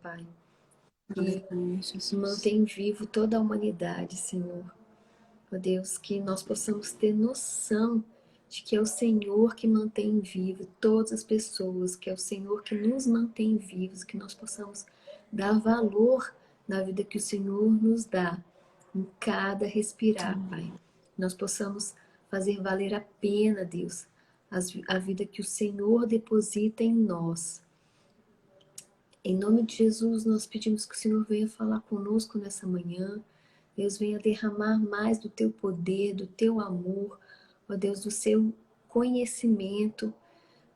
Pai, que Aleluia, Jesus. mantém vivo toda a humanidade, Senhor. Ó Deus, que nós possamos ter noção de que é o Senhor que mantém vivo todas as pessoas, que é o Senhor que nos mantém vivos, que nós possamos dar valor na vida que o Senhor nos dá, em cada respirar, Pai. Nós possamos fazer valer a pena, Deus, a vida que o Senhor deposita em nós. Em nome de Jesus, nós pedimos que o Senhor venha falar conosco nessa manhã. Deus, venha derramar mais do teu poder, do teu amor, ó Deus, do seu conhecimento,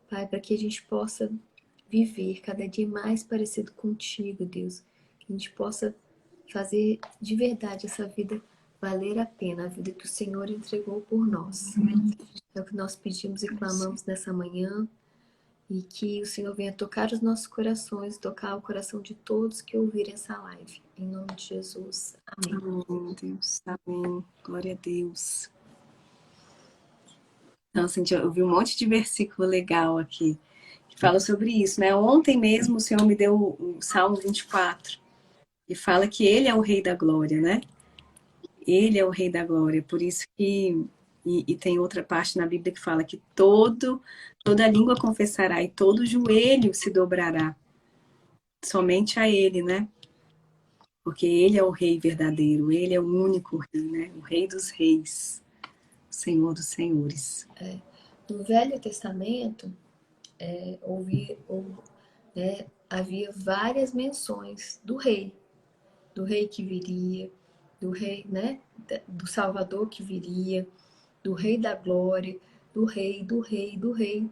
Pai, para que a gente possa viver cada dia mais parecido contigo, Deus. Que a gente possa fazer de verdade essa vida valer a pena, a vida que o Senhor entregou por nós. É o que nós pedimos e clamamos nessa manhã. E que o Senhor venha tocar os nossos corações, tocar o coração de todos que ouvirem essa live. Em nome de Jesus. Amém. Amém, Deus. Amém. Glória a Deus. Então, assim, eu vi um monte de versículo legal aqui que fala sobre isso, né? Ontem mesmo o Senhor me deu o Salmo 24 e fala que Ele é o Rei da Glória, né? Ele é o Rei da Glória. Por isso que... E tem outra parte na Bíblia que fala que toda língua confessará e todo joelho se dobrará. Somente a Ele, né? Porque Ele é o Rei verdadeiro, Ele é o único Rei, né? O Rei dos Reis, o Senhor dos Senhores. No Velho Testamento, havia várias menções do rei que viria, do rei, né, do Salvador que viria, do Rei da Glória, do Rei, do Rei, do Rei.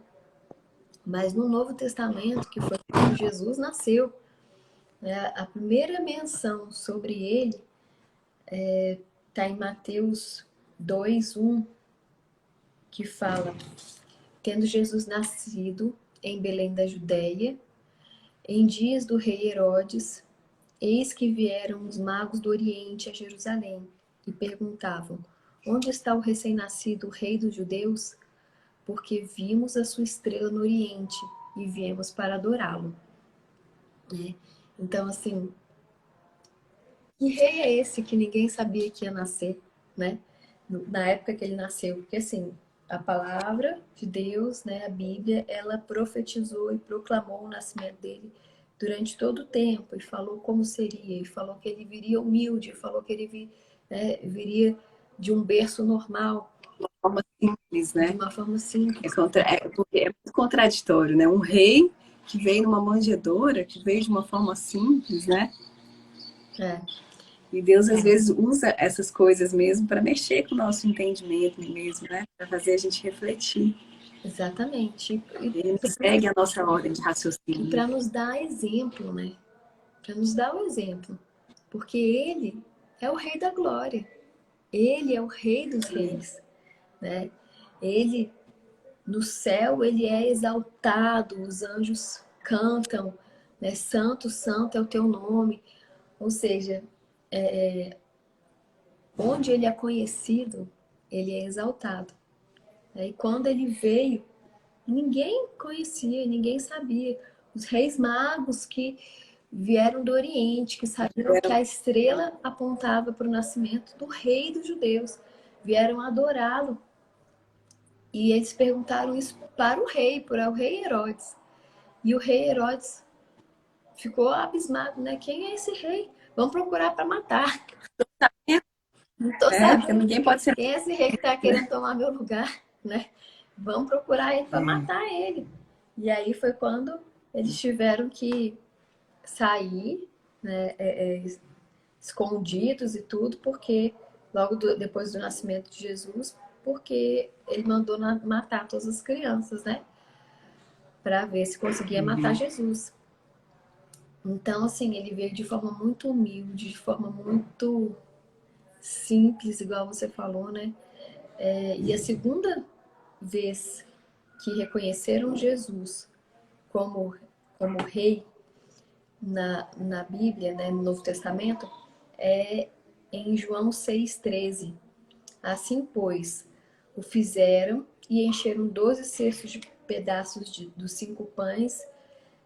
Mas no Novo Testamento, que foi quando Jesus nasceu, né, a primeira menção sobre ele está em Mateus 2:1, que fala: tendo Jesus nascido em Belém da Judéia, em dias do rei Herodes, eis que vieram os magos do Oriente a Jerusalém e perguntavam: onde está o recém-nascido rei dos judeus? Porque vimos a sua estrela no Oriente e viemos para adorá-lo. Né? Então, assim, que rei é esse que ninguém sabia que ia nascer, né? Na época que ele nasceu? Porque, assim, a palavra de Deus, né, a Bíblia, ela profetizou e proclamou o nascimento dele durante todo o tempo, e falou como seria, e falou que ele viria humilde, falou que ele viria de um berço normal, De uma forma simples, de né? uma forma simples. Porque é muito contraditório, né? Um rei que veio numa manjedoura, que veio de uma forma simples, né? É, E Deus às vezes usa essas coisas mesmo para mexer com o nosso entendimento mesmo, né? Para fazer a gente refletir. exatamente. Ele não segue a nossa ordem de E raciocínio. para nos dar exemplo, né? Para nos dar o exemplo. Porque ele é o Rei da Glória. Ele é o Rei dos Reis, né? Ele, no céu, ele é exaltado, os anjos cantam, né? Santo, santo é o teu nome. Ou seja, onde ele é conhecido, ele é exaltado. E quando ele veio, ninguém conhecia, ninguém sabia. Os reis magos que vieram do Oriente, que sabiam que a estrela apontava para o nascimento do rei dos judeus, vieram adorá-lo. E eles perguntaram isso para o rei Herodes. E o rei Herodes ficou abismado, né? Quem é esse rei? Vamos procurar para matar. Não estou Porque sabendo ninguém pode ser. quem é esse rei que está querendo tomar meu lugar, né? Vamos procurar ele para matar ele. E aí foi quando eles tiveram que sair, né, escondidos e tudo, porque depois do nascimento de Jesus, porque ele mandou matar todas as crianças, né? Para ver se conseguia matar Jesus. Então, assim, ele veio de forma muito humilde, de forma muito simples, igual você falou, né? E a segunda vez que reconheceram Jesus como, como rei na Bíblia, né, no Novo Testamento, é em João 6,13. Assim, pois, o fizeram e encheram 12 cestos de pedaços dos 5 pães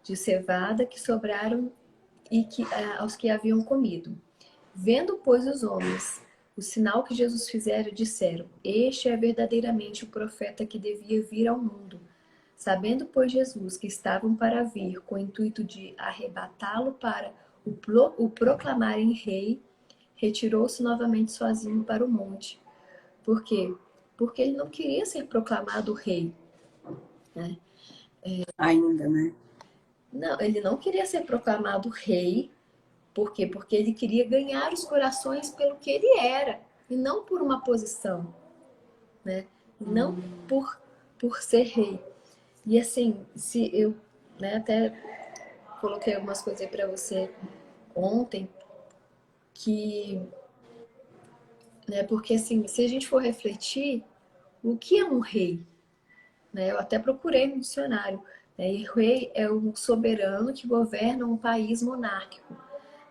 de cevada que sobraram aos que haviam comido. Vendo, pois, os homens o sinal que Jesus fizera, disseram: Este é verdadeiramente o profeta que devia vir ao mundo. Sabendo, pois, Jesus que estavam para vir, com o intuito de arrebatá-lo para o proclamarem rei, retirou-se novamente sozinho para o monte. Por quê? Porque ele não queria ser proclamado rei, né? Ainda, né? Não, ele não queria ser proclamado rei. Por quê? Porque ele queria ganhar os corações pelo que ele era, e não por uma posição, né? E não por ser rei. E assim, se eu, né, até coloquei algumas coisas aí para você ontem, que, né, porque assim, se a gente for refletir, o que é um rei? Né? Eu até procurei no dicionário. Né? E rei é um soberano que governa um país monárquico,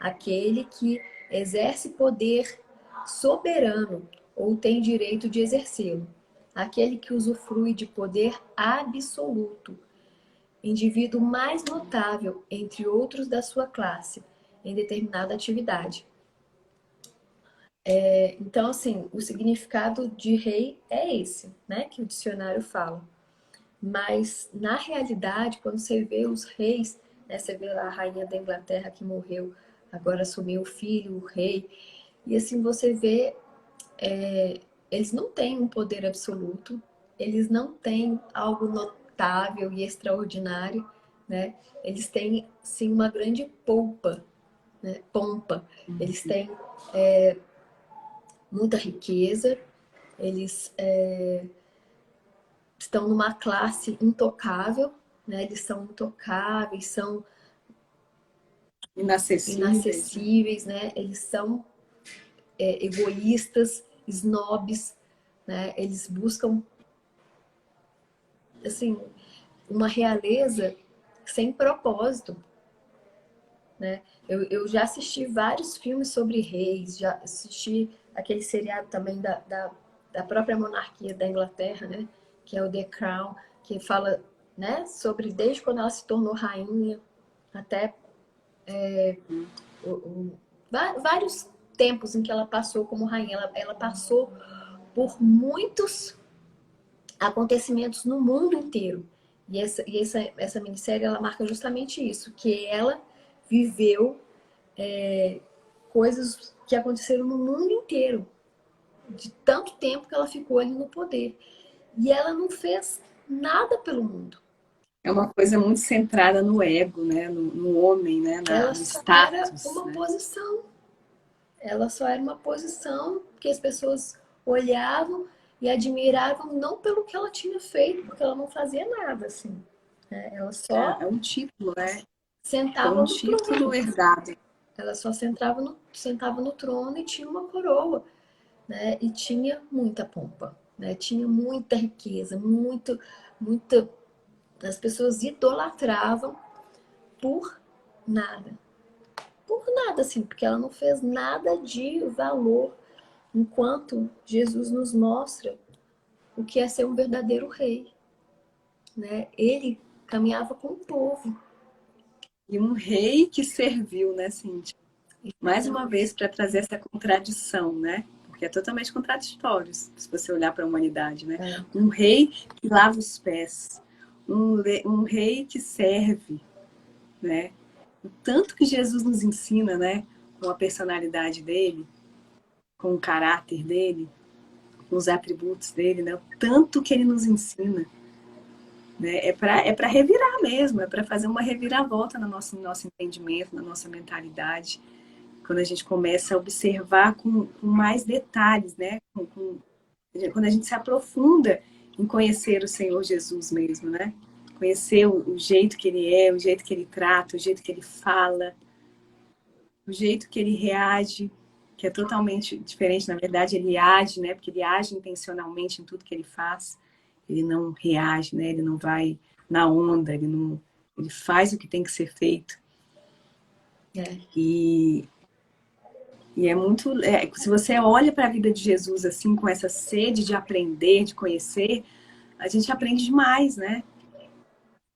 aquele que exerce poder soberano ou tem direito de exercê-lo, aquele que usufrui de poder absoluto, indivíduo mais notável entre outros da sua classe em determinada atividade. Então, assim, o significado de rei é esse, né, que o dicionário fala. Mas, na realidade, quando você vê os reis, né, você vê lá a rainha da Inglaterra que morreu, agora assumiu o filho, o rei, e assim você vê, eles não têm um poder absoluto, eles não têm algo notável e extraordinário, né? Eles têm, sim, uma grande pompa. Eles têm muita riqueza, eles estão numa classe intocável, né? Eles são intocáveis, são Inacessíveis. inacessíveis, né? Eles são egoístas, snobs, né? Eles buscam, assim, uma realeza sem propósito, né? Eu já assisti vários filmes sobre reis, já assisti aquele seriado também da própria monarquia da Inglaterra, né? Que é o The Crown, que fala, né, sobre desde quando ela se tornou rainha até vários tempos em que ela passou como rainha. Ela passou por muitos acontecimentos no mundo inteiro. Essa minissérie ela marca justamente isso, que ela viveu coisas que aconteceram no mundo inteiro, de tanto tempo que ela ficou ali no poder. E ela não fez nada pelo mundo. É uma coisa muito centrada no ego, né? No homem, né? Ela No só era status, uma né? posição. Ela só era uma posição que as pessoas olhavam e admiravam não pelo que ela tinha feito, porque ela não fazia nada, assim. Né? Ela só É um título, né? Foi sentava um no título trono. herdado. Ela só sentava no trono e tinha uma coroa, né? E tinha muita pompa, né? Tinha muita riqueza, muita. As pessoas idolatravam por nada. Por nada, assim, porque ela não fez nada de valor, enquanto Jesus nos mostra o que é ser um verdadeiro rei, né? Ele caminhava com o povo. E um rei que serviu, né, Cíntia? Mais uma vez, para trazer essa contradição, né? Porque é totalmente contraditório, se você olhar para a humanidade, né? É. Um rei que lava os pés, um rei que serve, né? O tanto que Jesus nos ensina, né? Com a personalidade dele, com o caráter dele, com os atributos dele, né? O tanto que ele nos ensina. Né? É para revirar mesmo, é para fazer uma reviravolta no nosso entendimento, na nossa mentalidade. Quando a gente começa a observar com mais detalhes, né? Quando a gente se aprofunda em conhecer o Senhor Jesus mesmo, né? Conhecer o jeito que ele é, o jeito que ele trata, o jeito que ele fala, o jeito que ele reage, que é totalmente diferente, na verdade, ele age, né? Porque ele age intencionalmente em tudo que ele faz. Ele não reage, né? Ele não vai na onda, ele faz o que tem que ser feito. É. E é muito. Se você olha para a vida de Jesus assim, com essa sede de aprender, de conhecer, a gente aprende demais, né?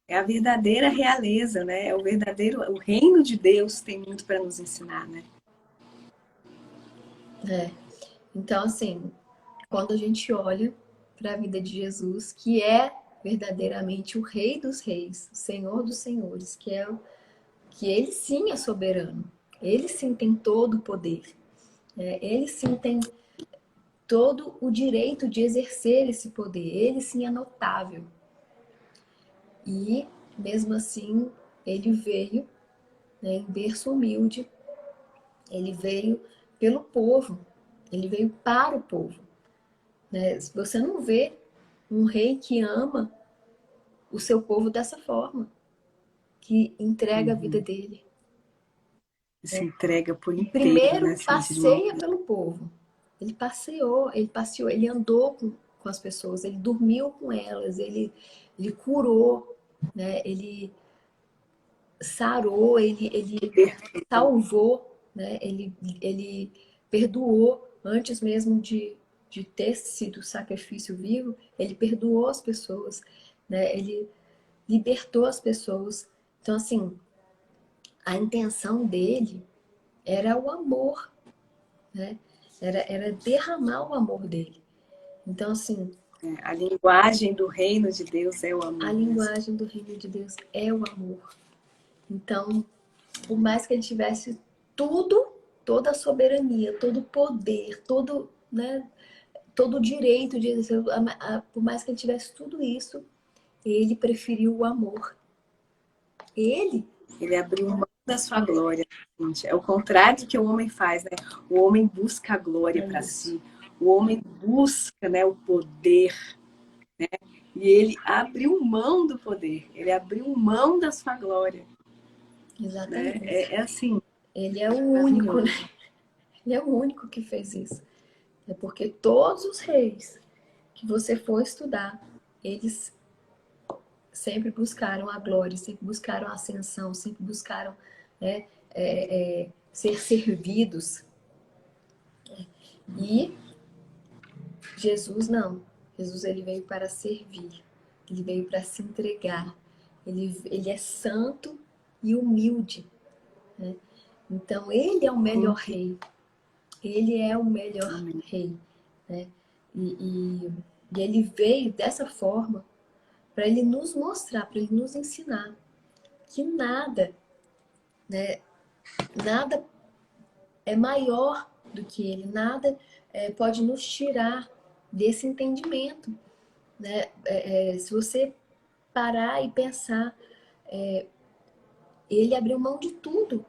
É a verdadeira realeza, né? É o verdadeiro, o reino de Deus tem muito para nos ensinar, né? É. Então, assim, quando a gente olha para a vida de Jesus, que é verdadeiramente o Rei dos Reis, o Senhor dos Senhores, que ele sim é soberano, ele sim tem todo o poder, né? Ele sim tem todo o direito de exercer esse poder, ele sim é notável. E, mesmo assim, ele veio, né, em berço humilde, ele veio pelo povo, ele veio para o povo, né? Você não vê um rei que ama o seu povo dessa forma, que entrega a vida Uhum. dele. Se entrega por E inteiro, primeiro né, Cíntia, de uma... passeia pelo povo. Ele passeou, ele andou com as pessoas, ele dormiu com elas, ele curou, né? Ele sarou, ele salvou, né? Ele perdoou antes mesmo de ter sido sacrifício vivo, ele perdoou as pessoas, né? Ele libertou as pessoas. Então, assim, a intenção dele era o amor, né? Era derramar o amor dele. Então, assim, A linguagem do reino de Deus é o a amor mesmo. linguagem do reino de Deus é o amor. Então, por mais que ele tivesse tudo, toda a soberania, todo o poder, todo, né, todo o direito de exercer, por mais que ele tivesse tudo isso, ele preferiu o amor. Ele, Ele abriu mão da sua glória, gente. É o contrário do que o homem faz, né? O homem busca a glória é para isso. si. O homem busca, né, o poder. E ele abriu mão do poder. Ele abriu mão da sua glória, né? Exatamente. É assim, Ele é o único, né? maravilhoso. Ele é o único que fez isso. É porque todos os reis que você for estudar, eles sempre buscaram a glória, sempre buscaram a ascensão, sempre buscaram, né, ser servidos. E Jesus não. Jesus ele veio para servir, ele veio para se entregar. Ele é santo e humilde. Né? Então ele é o melhor rei. Ele é o melhor Amém. rei. Né? E, e ele veio dessa forma para ele nos mostrar, para ele nos ensinar que nada, né, nada é maior do que ele, nada pode nos tirar desse entendimento. Né? Se você parar e pensar, ele abriu mão de tudo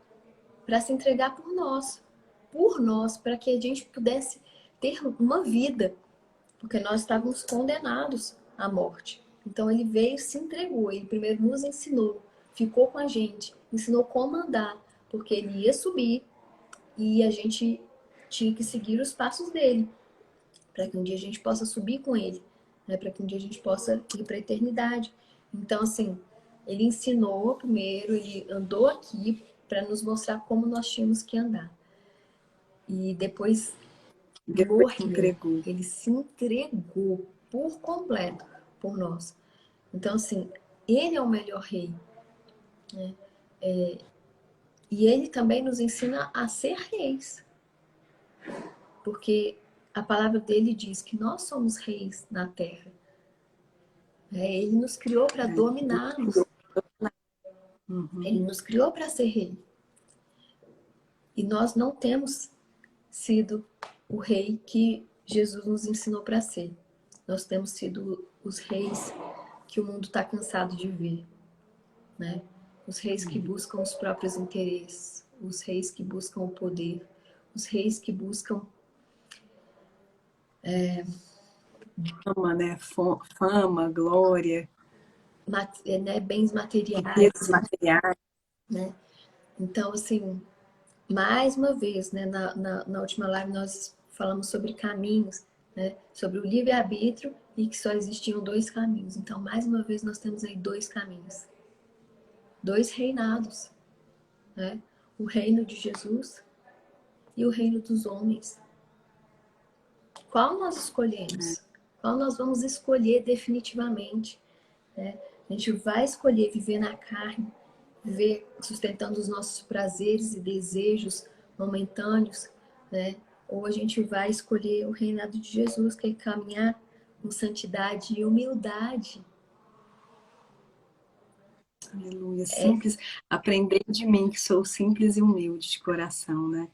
para se entregar por nós, para que a gente pudesse ter uma vida, porque nós estávamos condenados à morte. Então ele veio e se entregou, ele primeiro nos ensinou, ficou com a gente, ensinou como andar, porque ele ia subir e a gente tinha que seguir os passos dele, para que um dia a gente possa subir com ele, né? Para que um dia a gente possa ir para a eternidade. Então, assim, ele ensinou primeiro, ele andou aqui para nos mostrar como nós tínhamos que andar. E depois Depois se morreu, entregou. ele se entregou por completo por nós. Então, assim, ele é o melhor rei. Né? E ele também nos ensina a ser reis. Porque a palavra dele diz que nós somos reis na terra. Ele nos criou para dominarmos. Ele Uhum. nos criou para ser rei. E nós não temos sido o rei que Jesus nos ensinou para ser. Nós temos sido os reis que o mundo está cansado de ver. Né? Os reis que buscam os próprios interesses. Os reis que buscam o poder. Os reis que buscam Fama, né? Fama, glória, né, bens materiais. riquezas materiais. Né? Então, assim, mais uma vez, né, na última live nós falamos sobre caminhos, né, sobre o livre-arbítrio e que só existiam dois caminhos. Então, mais uma vez, nós temos aí dois caminhos, dois reinados, né? O reino de Jesus e o reino dos homens. Qual nós escolhemos? Qual nós vamos escolher definitivamente? Né? A gente vai escolher viver na carne, viver sustentando os nossos prazeres e desejos momentâneos, né? Ou a gente vai escolher o reinado de Jesus, que é caminhar com santidade e humildade. Aleluia, simples. Aprender de mim, que sou simples e humilde de coração, né?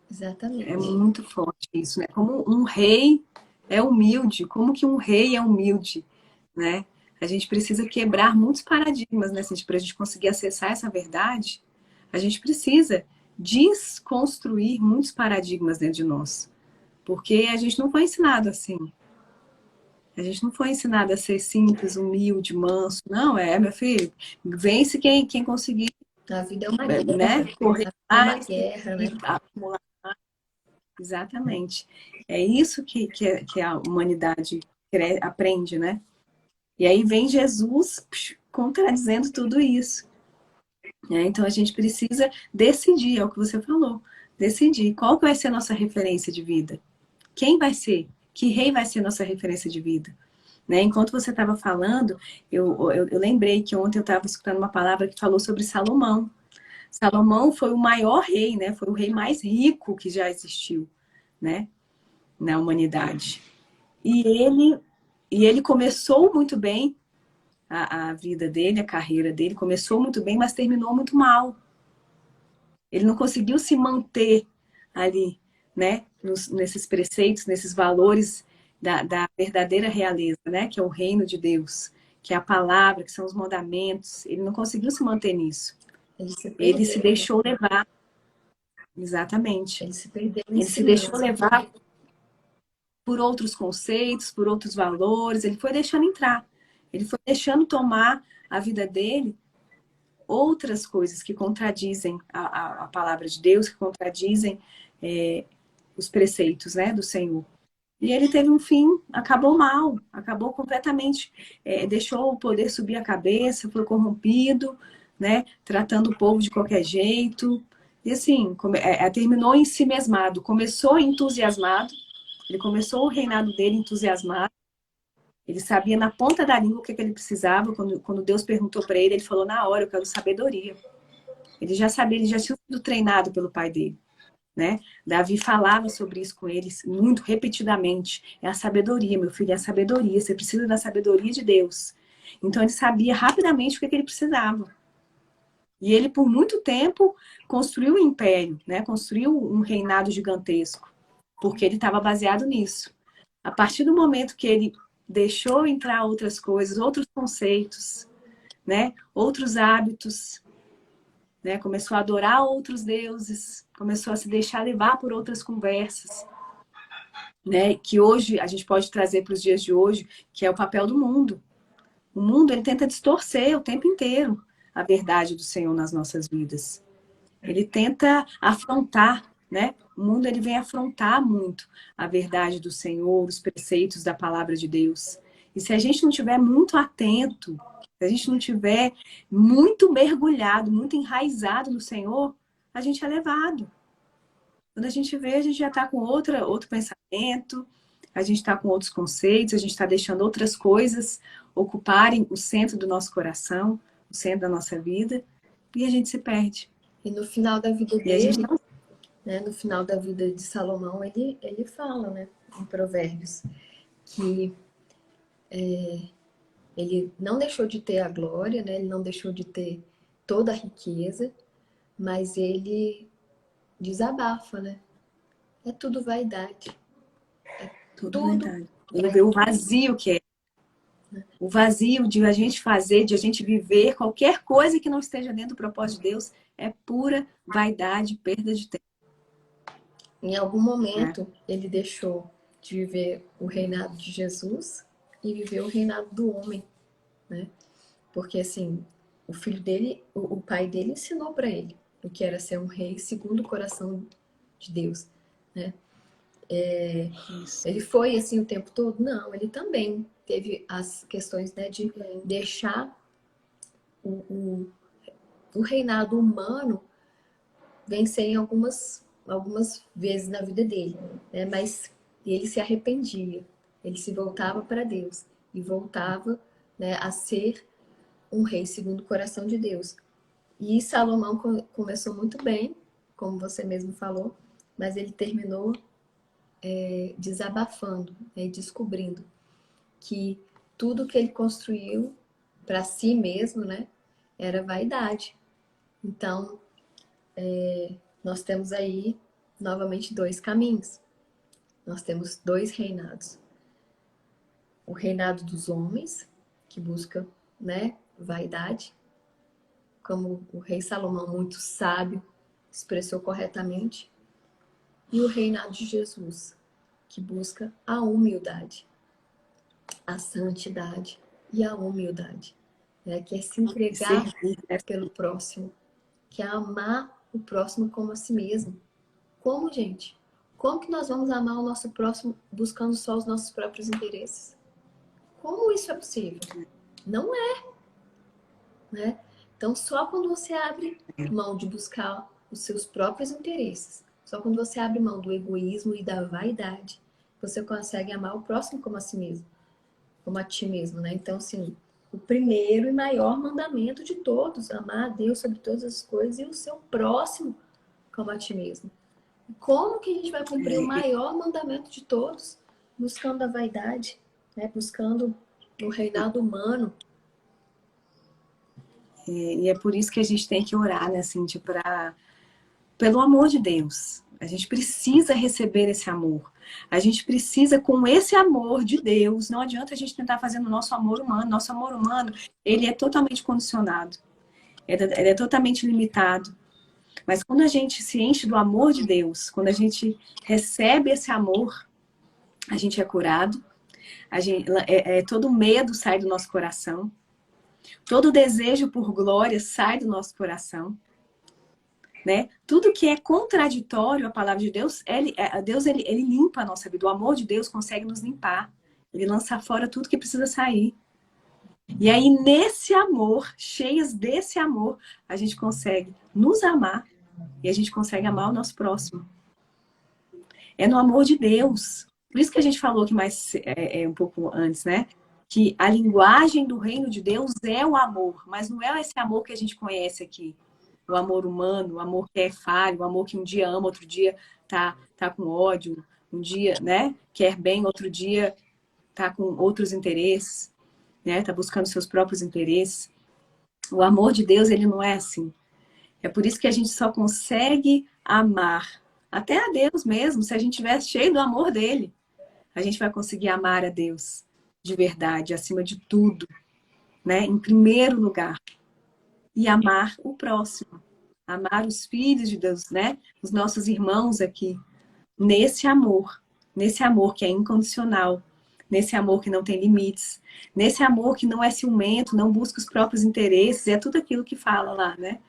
É Exatamente. muito forte isso, né? Como um rei é humilde, como que um rei é humilde, né? A gente precisa quebrar muitos paradigmas, né? Para a gente conseguir acessar essa verdade, a gente precisa desconstruir muitos paradigmas dentro de nós. Porque a gente não foi ensinado assim. A gente não foi ensinado a ser simples, humilde, manso. Não, meu filho, vence quem conseguir, A vida é uma né? guerra. Correr A vida é uma mais guerra, e né? acumular. Exatamente. É isso que a humanidade aprende, né? E aí vem Jesus contradizendo tudo isso. Né? Então a gente precisa decidir, é o que você falou, decidir qual que vai ser a nossa referência de vida. Quem vai ser? Que rei vai ser nossa referência de vida? Né? Enquanto você estava falando, eu lembrei que ontem eu estava escutando uma palavra que falou sobre Salomão. Salomão foi o maior rei, né? Foi o rei mais rico que já existiu, né? Na humanidade. E ele começou muito bem a vida dele, a carreira dele, começou muito bem, mas terminou muito mal. Ele não conseguiu se manter ali, né? Nesses preceitos, nesses valores da verdadeira realeza, né? Que é o reino de Deus, que é a palavra, que são os mandamentos. Ele não conseguiu se manter nisso. Ele se Ele se perdeu, né? deixou levar, exatamente. Ele se perdeu em Ele si se deixou mesmo. levar por outros conceitos, por outros valores. Ele foi deixando entrar. Ele foi deixando tomar a vida dele outras coisas que contradizem a palavra de Deus, que contradizem os preceitos, né, do Senhor. E ele teve um fim, acabou mal, acabou completamente, deixou o poder subir a cabeça, foi corrompido, né, tratando o povo de qualquer jeito. E assim, terminou em si mesmado, começou entusiasmado, ele começou o reinado dele entusiasmado, ele sabia na ponta da língua o que ele precisava. Quando Deus perguntou para ele, ele falou na hora: eu quero sabedoria. Ele já sabia, ele já tinha sido treinado pelo pai dele, né? Davi falava sobre isso com eles muito repetidamente. É a sabedoria, meu filho, é a sabedoria. Você precisa da sabedoria de Deus. Então ele sabia rapidamente o que ele precisava. E ele, por muito tempo, construiu um império, né? Construiu um reinado gigantesco, porque ele estava baseado nisso. A partir do momento que ele deixou entrar outras coisas, outros conceitos, né? Outros hábitos, né? Começou a adorar outros deuses, começou a se deixar levar por outras conversas, né? Que hoje a gente pode trazer para os dias de hoje, que é o papel do mundo. O mundo, ele tenta distorcer o tempo inteiro a verdade do Senhor nas nossas vidas. Ele tenta afrontar, né? O mundo, ele vem afrontar muito a verdade do Senhor, os preceitos da palavra de Deus. E se a gente não tiver muito atento, se a gente não tiver muito mergulhado, muito enraizado no Senhor, a gente é levado. Quando a gente vê, a gente já está com outro pensamento, a gente está com outros conceitos, a gente está deixando outras coisas ocuparem o centro do nosso coração, o centro da nossa vida, e a gente se perde. E no final da vida E a gente dele, não. né, no final da vida de Salomão, ele fala, né, em Provérbios, que ele não deixou de ter a glória, né, ele não deixou de ter toda a riqueza, mas ele desabafa, né? É tudo vaidade. Tudo Tudo verdade. Ele vê o vaidade. vazio que é. O vazio de a gente fazer, de a gente viver qualquer coisa que não esteja dentro do propósito de Deus é pura vaidade, perda de tempo. Em algum Né? momento, ele deixou de viver o reinado de Jesus e viver o reinado do homem, né? Porque, assim, o filho dele, o pai dele ensinou para ele o que era ser um rei segundo o coração de Deus, né? Ele foi assim o tempo todo? Não, ele também teve as questões, né, de deixar o, o reinado humano vencer em algumas vezes na vida dele, né? Mas ele se arrependia, ele se voltava para Deus e voltava, né, a ser um rei segundo o coração de Deus. E Salomão começou muito bem, como você mesmo falou, mas ele terminou desabafando, né, e descobrindo que tudo que ele construiu para si mesmo, né, era vaidade. Então, nós temos aí novamente dois caminhos. Nós temos dois reinados. O reinado dos homens, que busca, né, vaidade, como o rei Salomão, muito sábio, expressou corretamente, e o reinado de Jesus, que busca a humildade, a santidade e a humildade, né? Que é se entregar Servir, né? pelo próximo, que é amar o próximo como a si mesmo. Como, gente? Como que nós vamos amar o nosso próximo buscando só os nossos próprios interesses? Como isso é possível? Não é, né? Então, só quando você abre mão de buscar os seus próprios interesses, só quando você abre mão do egoísmo e da vaidade, você consegue amar o próximo como a si mesmo, como a ti mesmo, né? Então, assim, o primeiro e maior mandamento de todos, amar a Deus sobre todas as coisas e o seu próximo como a ti mesmo. Como que a gente vai cumprir o maior mandamento de todos? Buscando a vaidade, né? Buscando o reinado humano. E é por isso que a gente tem que orar, né, Cíntia, pelo amor de Deus. A gente precisa receber esse amor. A gente precisa, com esse amor de Deus, não adianta a gente tentar fazer no nosso amor humano. Nosso amor humano, ele é totalmente condicionado. Ele é totalmente limitado. Mas quando a gente se enche do amor de Deus, quando a gente recebe esse amor, a gente é curado. Todo medo sai do nosso coração. Todo desejo por glória sai do nosso coração. Né? Tudo que é contraditório à palavra de Deus, ele limpa a nossa vida. O amor de Deus consegue nos limpar. Ele lança fora tudo que precisa sair. E aí, nesse amor, cheias desse amor, a gente consegue nos amar e a gente consegue amar o nosso próximo. É no amor de Deus. Por isso que a gente falou que um pouco antes, né? Que a linguagem do reino de Deus é o amor, mas não é esse amor que a gente conhece aqui. O amor humano, o amor que é falho, o amor que um dia ama, outro dia tá com ódio, um dia, né, quer bem, outro dia tá com outros interesses, né, tá buscando seus próprios interesses. O amor de Deus, ele não é assim. É por isso que a gente só consegue amar até a Deus mesmo, se a gente estiver cheio do amor dele. A gente vai conseguir amar a Deus de verdade, acima de tudo, né, em primeiro lugar. E amar o próximo, amar os filhos de Deus, né? Os nossos irmãos aqui, nesse amor que é incondicional, nesse amor que não tem limites, nesse amor que não é ciumento, não busca os próprios interesses, é tudo aquilo que fala lá, né?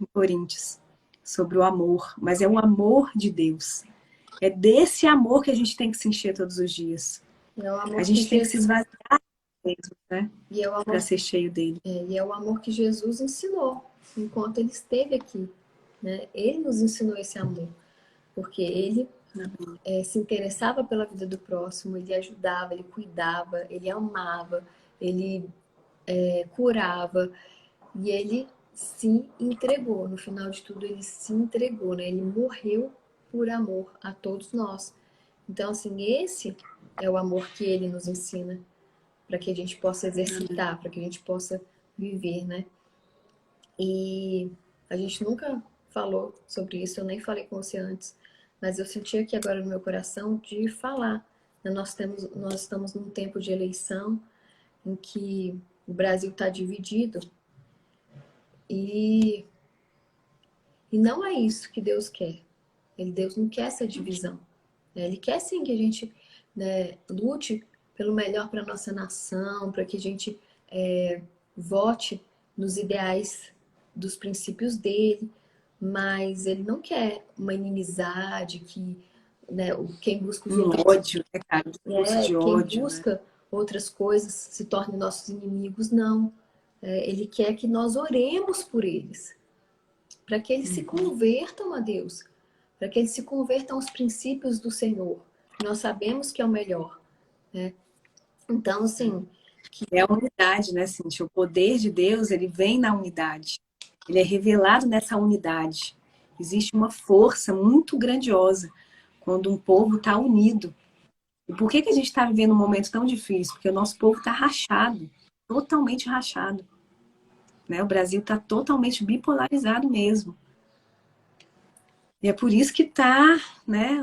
Em Coríntios, sobre o amor, mas é o amor de Deus. É desse amor que a gente tem que se encher todos os dias. É o amor A que gente tem que se Jesus... esvaziar mesmo, né? E é o amor... Para ser cheio dele. E é o amor que Jesus ensinou enquanto ele esteve aqui, né? Ele nos ensinou esse amor, porque ele se interessava pela vida do próximo, ele ajudava, ele cuidava, ele amava, ele curava, e ele se entregou. No final de tudo, ele se entregou, né? Ele morreu por amor a todos nós. Então, assim, esse é o amor que ele nos ensina, para que a gente possa exercitar, para que a gente possa viver, né? E a gente nunca falou sobre isso, eu nem falei com você antes, mas eu senti aqui agora no meu coração de falar. Nós estamos num tempo de eleição em que o Brasil está dividido e não é isso que Deus quer. Deus não quer essa divisão, né? Ele quer sim que a gente, né, lute pelo melhor para nossa nação, para que a gente vote nos ideais dos princípios dele, mas ele não quer uma inimizade que, né, quem busca os outros, ódio, né, cara? Discurso de quem ódio, busca outras coisas se torne nossos inimigos, não. Ele quer que nós oremos por eles, para que eles se convertam a Deus, para que eles se convertam aos princípios do Senhor. Nós sabemos que é o melhor, né? Então, assim, Que é a unidade, né, Cíntia? O poder de Deus, ele vem na unidade. Ele é revelado nessa unidade. Existe uma força muito grandiosa quando um povo está unido. E por que a gente está vivendo um momento tão difícil? Porque o nosso povo está rachado, totalmente rachado. Né? O Brasil está totalmente bipolarizado mesmo. E é por isso que está, né,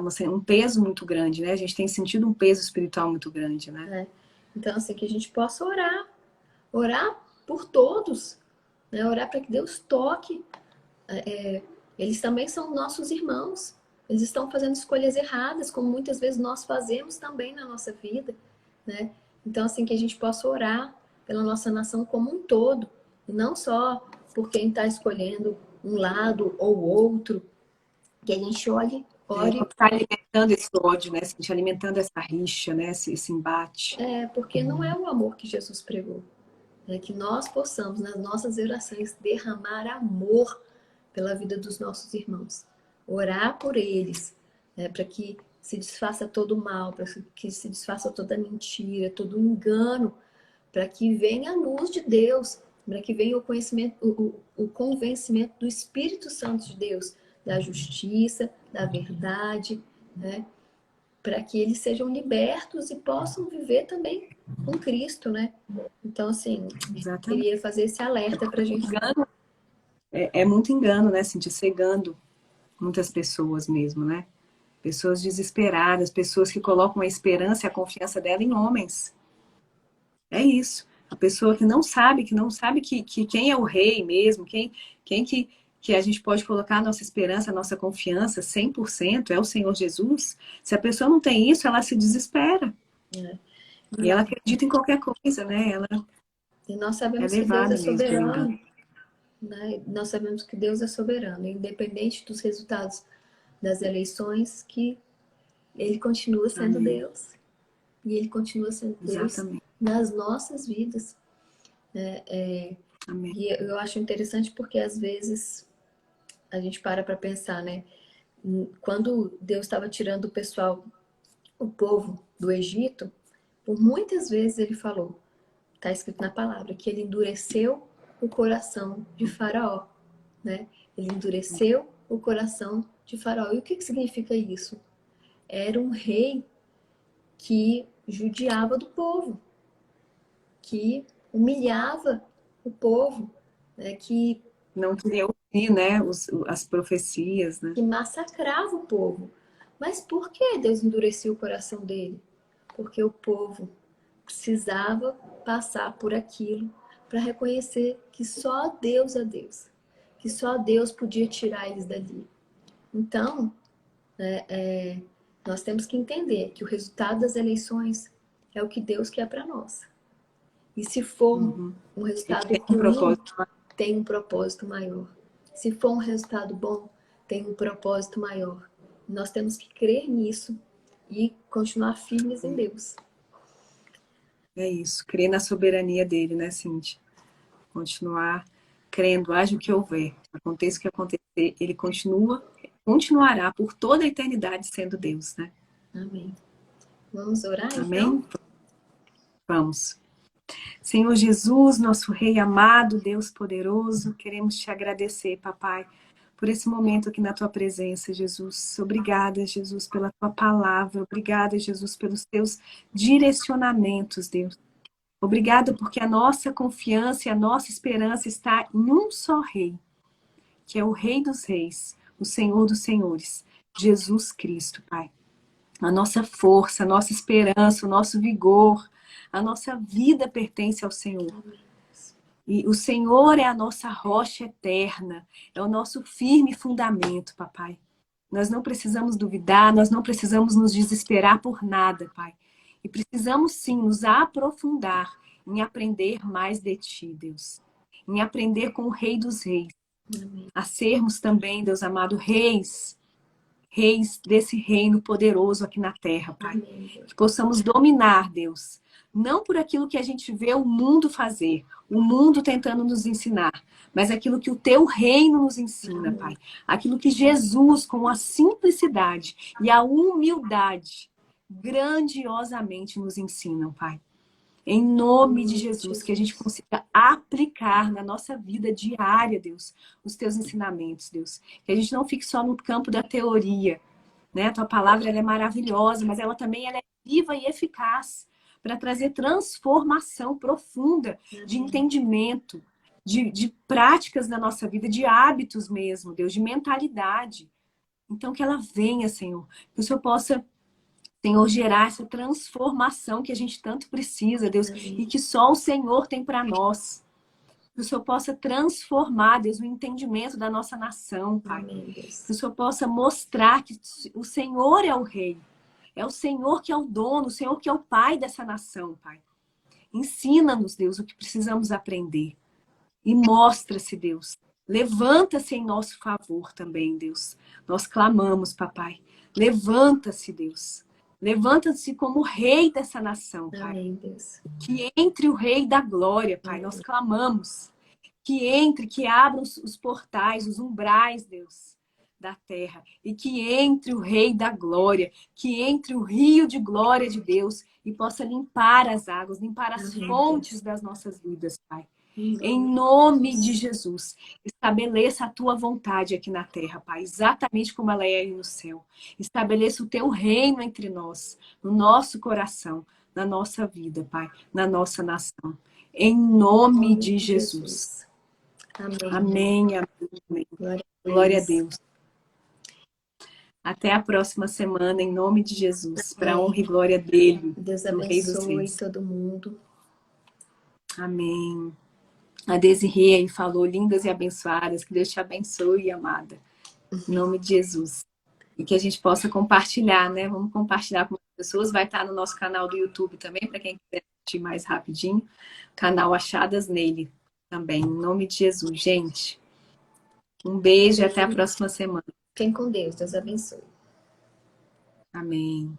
assim, um peso muito grande, né? A gente tem sentido um peso espiritual muito grande, né? Então, assim, que a gente possa orar por todos, né? Orar para que Deus toque. Eles também são nossos irmãos. Eles estão fazendo escolhas erradas, como muitas vezes nós fazemos também na nossa vida, né? Então, assim, que a gente possa orar pela nossa nação como um todo, e não só por quem está escolhendo um lado ou outro, que a gente ore. Está alimentando esse ódio, né? Alimentando essa rixa, né? Esse embate. Porque não é o amor que Jesus pregou. É que nós possamos, nas nossas orações, derramar amor pela vida dos nossos irmãos. Orar por eles, para que se desfaça todo o mal, para que se desfaça toda mentira, todo engano, para que venha a luz de Deus, para que venha o conhecimento, o convencimento do Espírito Santo de Deus, da justiça, da verdade, né? Para que eles sejam libertos e possam viver também com Cristo, né? Então, assim, Exatamente. queria fazer esse alerta para a gente. É muito engano, né, Cíntia? Cegando muitas pessoas mesmo, né? Pessoas desesperadas, pessoas que colocam a esperança e a confiança dela em homens. É isso. A pessoa que não sabe que quem é o rei mesmo, quem que a gente pode colocar a nossa esperança, a nossa confiança 100% é o Senhor Jesus. Se a pessoa não tem isso, ela se desespera. E ela acredita em qualquer coisa, né? E nós sabemos que Deus é soberano. Né? Nós sabemos que Deus é soberano, independente dos resultados das eleições, que Ele continua sendo Deus. E Ele continua sendo Deus nas nossas vidas. E eu acho interessante porque, às vezes, a gente para pensar, né? Quando Deus estava tirando o pessoal, o povo do Egito, por muitas vezes Ele falou, está escrito na palavra, que Ele endureceu o coração de Faraó, né? Ele endureceu o coração de Faraó. E o que significa isso? Era um rei que judiava do povo, que humilhava o povo, né? Que não queria ouvir, né, as profecias, né? Que massacrava o povo. Mas por que Deus endureceu o coração dele? Porque o povo precisava passar por aquilo para reconhecer que só Deus é Deus, que só Deus podia tirar eles dali. Então, nós temos que entender que o resultado das eleições é o que Deus quer para nós. E se for um resultado ruim, tem um propósito maior. Se for um resultado bom, tem um propósito maior. Nós temos que crer nisso e continuar firmes em Deus. É isso, crer na soberania dele, né, Cíntia? Continuar crendo, haja o que houver, aconteça o que acontecer, ele continuará por toda a eternidade sendo Deus, né? Amém. Vamos orar, Amém? então? Vamos. Senhor Jesus, nosso Rei amado, Deus poderoso, queremos te agradecer, papai, por esse momento aqui na tua presença, Jesus. Obrigada, Jesus, pela tua palavra. Obrigada, Jesus, pelos teus direcionamentos, Deus. Obrigada porque a nossa confiança e a nossa esperança está em um só Rei, que é o Rei dos Reis, o Senhor dos Senhores, Jesus Cristo, Pai. A nossa força, a nossa esperança, o nosso vigor, a nossa vida pertence ao Senhor. E o Senhor é a nossa rocha eterna, é o nosso firme fundamento, papai. Nós não precisamos duvidar, nós não precisamos nos desesperar por nada, Pai. E precisamos sim nos aprofundar em aprender mais de Ti, Deus. Em aprender com o Rei dos Reis. A sermos também, Deus amado, reis desse reino poderoso aqui na terra, Pai. Que possamos dominar, Deus. Não por aquilo que a gente vê o mundo fazer, o mundo tentando nos ensinar, mas aquilo que o teu reino nos ensina, Pai. Aquilo que Jesus, com a simplicidade e a humildade grandiosamente nos ensinam, Pai. Em nome de Jesus, que a gente consiga aplicar na nossa vida diária, Deus, os teus ensinamentos, Deus. Que a gente não fique só no campo da teoria, né? A tua palavra ela é maravilhosa, mas ela também ela é viva e eficaz para trazer transformação profunda de entendimento, de práticas na nossa vida, de hábitos mesmo, Deus, de mentalidade. Então, que ela venha, Senhor. Que o Senhor possa, Senhor, gerar essa transformação que a gente tanto precisa, Deus, e que só o Senhor tem para nós. Que o Senhor possa transformar, Deus, o entendimento da nossa nação, Pai. Que o Senhor possa mostrar que o Senhor é o Rei. É o Senhor que é o dono, o Senhor que é o Pai dessa nação, Pai. Ensina-nos, Deus, o que precisamos aprender. E mostra-se, Deus. Levanta-se em nosso favor também, Deus. Nós clamamos, Papai. Levanta-se, Deus. Levanta-se como rei dessa nação, Pai. Amém, Deus. Que entre o Rei da Glória, Pai. Nós clamamos. Que entre, que abra os portais, os umbrais, Deus, da terra. E que entre o Rei da Glória. Que entre o rio de glória de Deus e possa limpar as águas, limpar as fontes das nossas vidas, Pai. Em nome de Jesus, estabeleça a tua vontade aqui na terra, Pai, exatamente como ela é aí no céu. Estabeleça o teu reino entre nós, no nosso coração, na nossa vida, Pai, na nossa nação. Em nome de Jesus. Amém, amém. Glória a Deus. Até a próxima semana, em nome de Jesus, para a honra e glória dele. Deus abençoe todo mundo. Amém. A Desirê aí falou, lindas e abençoadas, que Deus te abençoe, amada. Em nome de Jesus. E que a gente possa compartilhar, né? Vamos compartilhar com as pessoas. Vai estar no nosso canal do YouTube também, para quem quiser assistir mais rapidinho. Canal Achadas Nele também. Em nome de Jesus, gente. Um beijo e até a próxima semana. Fiquem com Deus. Deus abençoe. Amém.